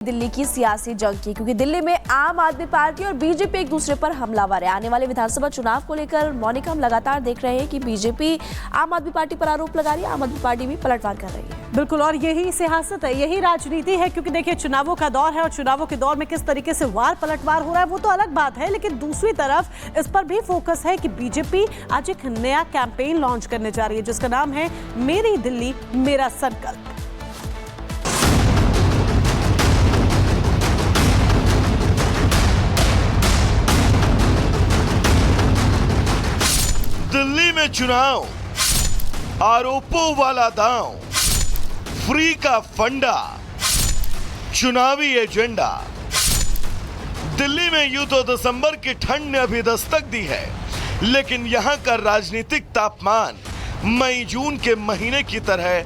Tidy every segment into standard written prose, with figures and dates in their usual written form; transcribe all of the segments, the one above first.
दिल्ली की सियासी जंग की, क्योंकि दिल्ली में आम आदमी पार्टी और बीजेपी एक दूसरे पर हमलावर है। आने वाले विधानसभा चुनाव को लेकर मौनिक हम लगातार देख रहे हैं कि बीजेपी आम आदमी पार्टी पर आरोप लगा रही है, आम आदमी पार्टी भी पलटवार कर रही है। बिल्कुल, और यही सियासत है, यही राजनीति है, क्योंकि देखिए चुनावों का दौर है और चुनावों के दौर में किस तरीके से वार पलटवार हो रहा है वो तो अलग बात है, लेकिन दूसरी तरफ इस पर भी फोकस है कि बीजेपी आज एक नया कैंपेन लॉन्च करने जा रही है जिसका नाम है मेरी दिल्ली मेरा संकल्प। दिल्ली में चुनाव, आरोपों वाला दांव, फ्री का फंडा, चुनावी एजेंडा। दिल्ली में यूं तो दिसंबर की ठंड ने अभी दस्तक दी है, लेकिन यहां का राजनीतिक तापमान मई जून के महीने की तरह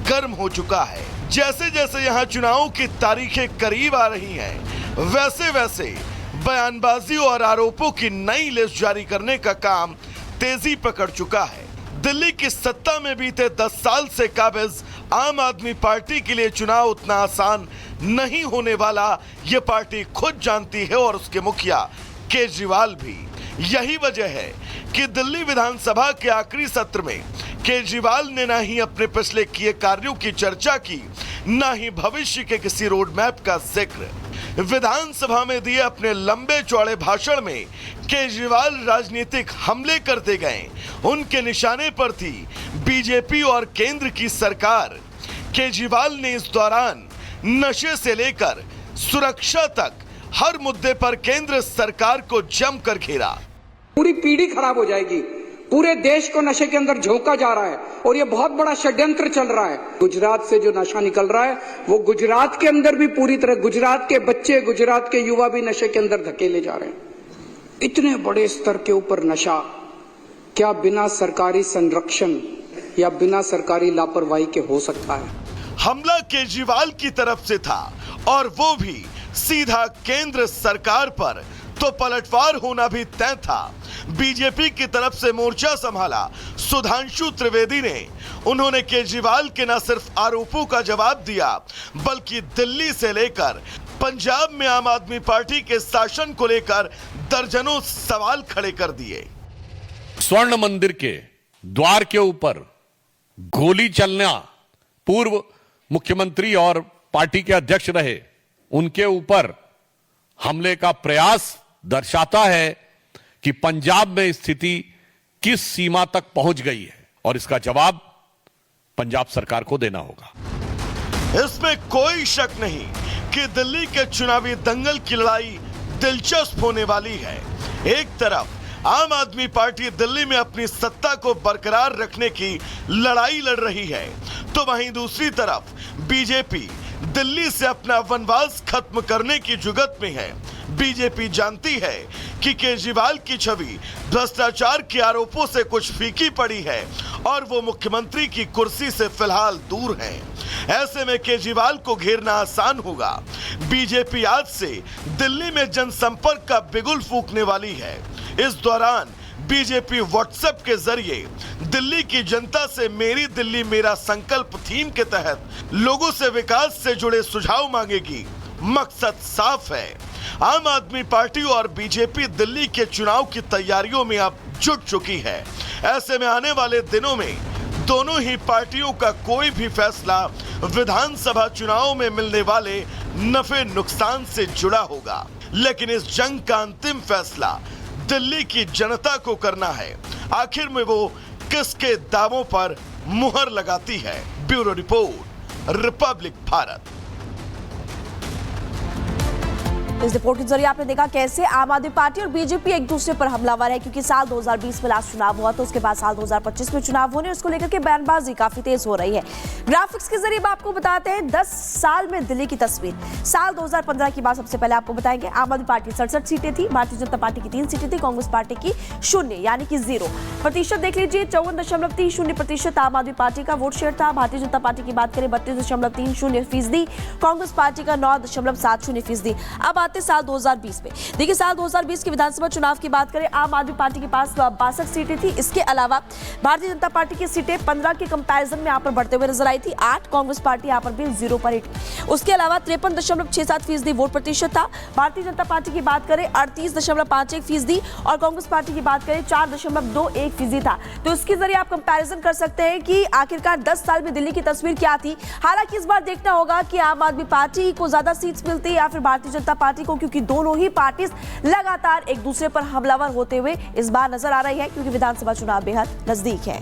गर्म हो चुका है। जैसे जैसे यहां चुनावों की तारीखें करीब आ रही हैं, वैसे वैसे बयानबाजी और आरोपों की नई लिस्ट जारी करने का काम तेजी पकड़ चुका है। दिल्ली की सत्ता में बीते 10 साल से काबिज आम आदमी पार्टी के लिए चुनाव उतना आसान नहीं होने वाला ये पार्टी खुद जानती है और उसके मुखिया केजरीवाल भी। यही वजह है कि दिल्ली विधानसभा के आखिरी सत्र में केजरीवाल ने ना ही अपने पिछले किए कार्यों की चर्चा की, ना ही भविष्य के किसी रोड मैप का जिक्र। विधानसभा में दिए अपने लंबे चौड़े भाषण में केजरीवाल राजनीतिक हमले करते गए। उनके निशाने पर थी बीजेपी और केंद्र की सरकार। केजरीवाल ने इस दौरान नशे से लेकर सुरक्षा तक हर मुद्दे पर केंद्र सरकार को जमकर घेरा। पूरी पीढ़ी खराब हो जाएगी, पूरे देश को नशे के अंदर झोंका जा रहा है और ये बहुत बड़ा षड्यंत्र चल रहा है। गुजरात से जो नशा निकल रहा है वो गुजरात के अंदर भी पूरी तरह गुजरात के बच्चे, गुजरात के युवा भी नशे के अंदर धकेले जा रहे हैं। इतने बड़े स्तर के ऊपर नशा क्या बिना सरकारी संरक्षण या बिना सरकारी लापरवाही के हो सकता है? हमला केजरीवाल की तरफ से था और वो भी सीधा केंद्र सरकार पर, तो पलटवार होना भी तय था। बीजेपी की तरफ से मोर्चा संभाला सुधांशु त्रिवेदी ने। उन्होंने केजरीवाल के न सिर्फ आरोपों का जवाब दिया, बल्कि दिल्ली से लेकर पंजाब में आम आदमी पार्टी के शासन को लेकर दर्जनों सवाल खड़े कर दिए। स्वर्ण मंदिर के द्वार के ऊपर गोली चलना, पूर्व मुख्यमंत्री और पार्टी के अध्यक्ष रहे उनके ऊपर हमले का प्रयास दर्शाता है कि पंजाब में स्थिति किस सीमा तक पहुंच गई है, और इसका जवाब पंजाब सरकार को देना होगा। इसमें कोई शक नहीं कि दिल्ली के चुनावी दंगल की लड़ाई दिलचस्प होने वाली है। एक तरफ आम आदमी पार्टी दिल्ली में अपनी सत्ता को बरकरार रखने की लड़ाई लड़ रही है, तो वहीं दूसरी तरफ बीजेपी दिल्ली से अपना वनवास खत्म करने की जुगत में है। बीजेपी जानती है कि केजरीवाल की छवि भ्रष्टाचार के आरोपों से कुछ फीकी पड़ी है और वो मुख्यमंत्री की कुर्सी से फिलहाल दूर है। ऐसे में केजरीवाल को घेरना आसान होगा। बीजेपी आज से दिल्ली में जनसंपर्क का बिगुल फूंकने वाली है। इस दौरान बीजेपी व्हाट्सएप के जरिए दिल्ली की जनता से मेरी दिल्ली मेरा संकल्प थीम के तहत लोगों से विकास से जुड़े सुझाव मांगेगी। मकसद साफ है, आम आदमी पार्टी और बीजेपी दिल्ली के चुनाव की तैयारियों में अब जुट चुकी है। ऐसे में आने वाले दिनों में दोनों ही पार्टियों का कोई भी फैसला विधानसभा चुनाव में मिलने वाले नफे नुकसान से जुड़ा होगा, लेकिन इस जंग का अंतिम फैसला दिल्ली की जनता को करना है। आखिर में वो किसके दावों पर मुहर लगाती है। Bureau report, Republic Bharat. इस रिपोर्ट के जरिए आपने देखा कैसे आम आदमी पार्टी और बीजेपी एक दूसरे पर हमलावर है, क्योंकि साल 2020 में लास्ट चुनाव हुआ, तो उसके बाद साल 2025 में चुनाव होने, उसको लेकर के बयानबाजी काफी तेज हो रही है। ग्राफिक्स के जरिए आपको बताते हैं 10 साल में दिल्ली की तस्वीर। साल 2015 की बात सबसे पहले आपको बताएंगे। आम आदमी पार्टी 67 सीटें थी, भारतीय जनता पार्टी की 3 सीटें थी, कांग्रेस पार्टी की 0 यानी कि 0 प्रतिशत। देख लीजिए 54.30% आम आदमी पार्टी का वोट शेयर था। भारतीय जनता पार्टी की बात करें 32.30%, कांग्रेस पार्टी का 9.70%। अब आते आते साल 2020 में। देखिए, साल 2020 के विधानसभा चुनाव की बात करें, आम आदमी पार्टी के पास 62 सीटें थी। इसके अलावा भारतीय जनता पार्टी की सीटें 15 के कंपैरिजन में यहाँ पर बढ़ते हुए नजर आई थी। 8 कांग्रेस पार्टी यहाँ पर भी 0 पर थी। उसके अलावा 53.67% वोट प्रतिशत था। भारतीय जनता पार्टी की बात करें 38.51% और कांग्रेस पार्टी की बात करें 4.21% था। तो इसके जरिए आप कंपैरिजन कर सकते हैं कि आखिरकार 10 साल में दिल्ली की तस्वीर क्या थी। हालांकि इस बार देखना होगा कि आम आदमी पार्टी को ज्यादा सीट्स मिलती है या फिर भारतीय जनता पार्टी को, क्योंकि दोनों ही पार्टी लगातार एक दूसरे पर हमलावर होते हुए इस बार नजर आ रही है, क्योंकि विधानसभा चुनाव बेहद नजदीक है।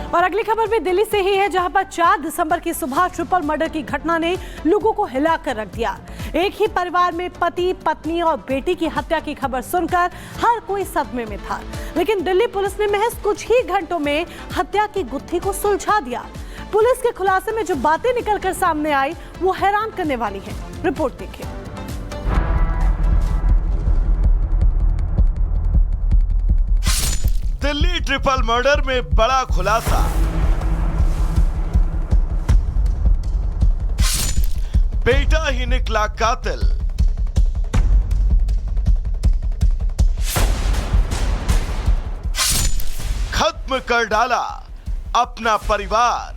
और अगली खबर भी दिल्ली से ही है, जहां पर 4 दिसंबर की सुबह ट्रिपल मर्डर की घटना ने लोगों को हिलाकर रख दिया। एक ही परिवार में पति, पत्नी और बेटी की हत्या की खबर सुनकर हर कोई सदमे में था, लेकिन दिल्ली पुलिस ने महज कुछ ही घंटों में हत्या की गुत्थी को सुलझा दिया। पुलिस के खुलासे में जो बातें निकलकर सामने आई वो हैरान करने वाली है। रिपोर्ट देखिए। दिल्ली ट्रिपल मर्डर में बड़ा खुलासा। बेटा ही निकला कातिल। खत्म कर डाला अपना परिवार।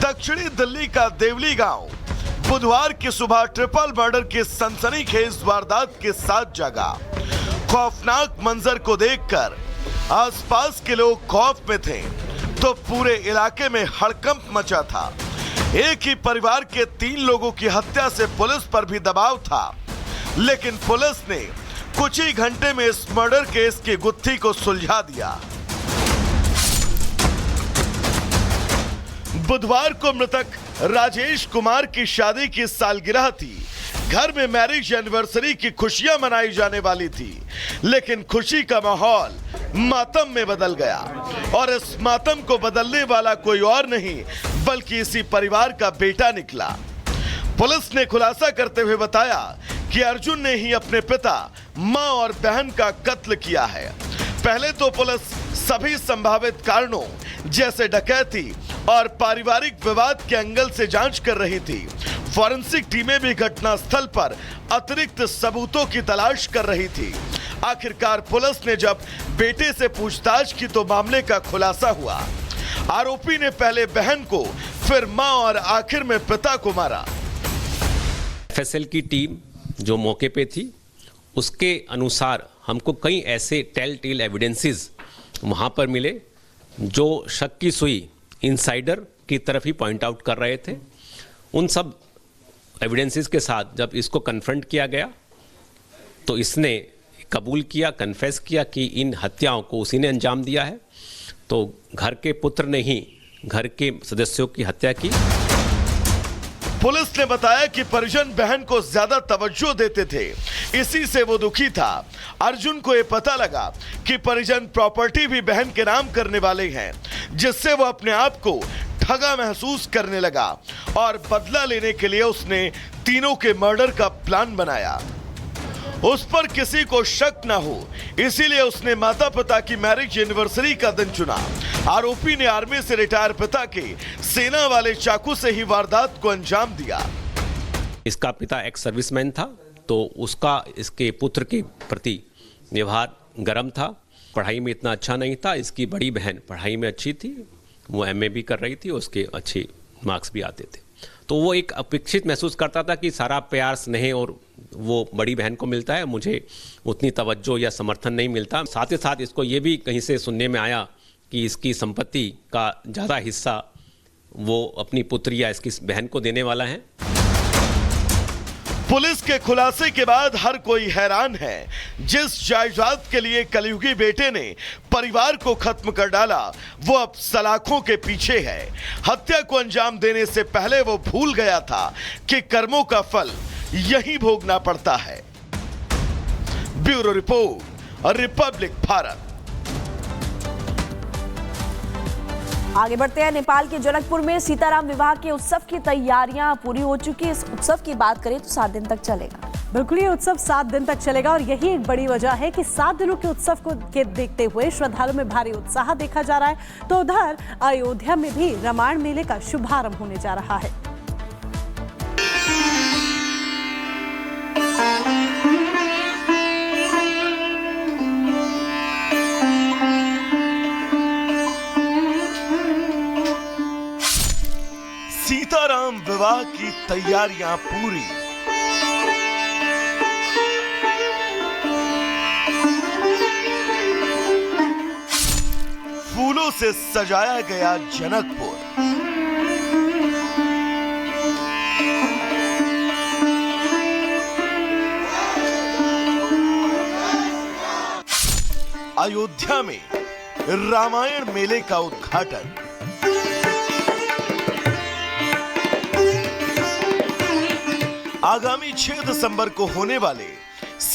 दक्षिणी दिल्ली का देवली गांव बुधवार की सुबह ट्रिपल मर्डर के सनसनीखेज वारदात के साथ जगा। खौफनाक मंजर को देखकर आसपास के लोग खौफ में थे, तो पूरे इलाके में हड़कंप मचा था। एक ही परिवार के 3 लोगों की हत्या से पुलिस पर भी दबाव था, लेकिन पुलिस ने कुछ ही घंटे में इस मर्डर केस की गुत्थी को सुलझा दिया। बुधवार को मृतक राजेश कुमार की शादी की सालगिरह थी। घर में मैरिज एनिवर्सरी की खुशियां मनाई जाने वाली थी, लेकिन खुशी का माहौल मातम में बदल गया, और इस मातम को बदलने वाला कोई और नहीं बल्कि इसी परिवार का बेटा निकला। पुलिस ने खुलासा करते हुए बताया कि अर्जुन ने ही अपने पिता, मां और बहन का कत्ल किया है। पहले तो पुलिस सभी संभावित कारणों जैसे डकैती और पारिवारिक विवाद के एंगल से जांच कर रही थी। फॉरेंसिक टीमें भी घटनास्थल पर अतिरिक्त सबूतों की तलाश कर रही थी। आखिरकार पुलिस ने जब बेटे से पूछताछ की तो मामले का खुलासा हुआ। आरोपी ने पहले बहन को, फिर मां और आखिर में पिता को मारा। एफएसएल की टीम जो मौके पे थी, उसके अनुसार हमको कई ऐसे टेल टेल एविडेंसेस वहां पर मिले जो शक की सुई इनसाइडर की तरफ ही पॉइंट आउट कर रहे थे। उन सब एविडेंसेस के साथ जब इसको कन्फ्रंट किया गया तो इसने कबूल किया, कन्फेस किया कि इन हत्याओं को उसी ने अंजाम दिया है। तो घर के पुत्र ने ही घर के सदस्यों की हत्या की। पुलिस ने बताया कि परिजन बहन को ज्यादा तवज्जो देते थे, इसी से वो दुखी था। अर्जुन को ये पता लगा कि परिजन प्रॉपर्टी भी बहन के नाम करने वाले हैं, जिससे वो अपने आप को ठगा महसूस करने लगा और बदला लेने के लिए उसने तीनों के मर्डर का प्लान बनाया। उस पर किसी को शक न हो, इसीलिए उसने माता पिता की मैरिज एनिवर्सरी का दिन चुना। आरोपी ने आर्मी से रिटायर पिता के सेना वाले चाकू से ही वारदात को अंजाम दिया। इसका पिता एक्स सर्विसमैन था, तो उसका इसके पुत्र के प्रति व्यवहार गर्म था। पढ़ाई में इतना अच्छा नहीं था। इसकी बड़ी बहन पढ़ाई में अच्छी थी, वो एमए भी कर रही थी, उसके अच्छे मार्क्स भी आते थे। तो वो एक अपेक्षित महसूस करता था कि सारा प्यार, स्नेह और वो बड़ी बहन को मिलता है, मुझे उतनी तवज्जो या समर्थन नहीं मिलता। साथ ही साथ इसको ये भी कहीं से सुनने में आया कि इसकी संपत्ति का ज़्यादा हिस्सा वो अपनी पुत्री या इसकी बहन को देने वाला है। पुलिस के खुलासे के बाद हर कोई हैरान है। जिस जायदाद के लिए कलयुगी बेटे ने परिवार को खत्म कर डाला, वो अब सलाखों के पीछे है। हत्या को अंजाम देने से पहले वो भूल गया था कि कर्मों का फल यही भोगना पड़ता है। Bureau report, Republic Bharat. आगे बढ़ते हैं। नेपाल के जनकपुर में सीताराम विवाह के उत्सव की तैयारियां पूरी हो चुकी है। इस उत्सव की बात करें तो 7 दिन तक चलेगा। बिल्कुल, ये उत्सव 7 दिन तक चलेगा और यही एक बड़ी वजह है कि 7 दिनों के उत्सव को के देखते हुए श्रद्धालुओं में भारी उत्साह देखा जा रहा है। तो उधर अयोध्या में भी रामायण मेले का शुभारंभ होने जा रहा है। सीताराम विवाह की तैयारियां पूरी। फूलों से सजाया गया जनकपुर। अयोध्या में रामायण मेले का उद्घाटन। आगामी 6 दिसंबर को होने वाले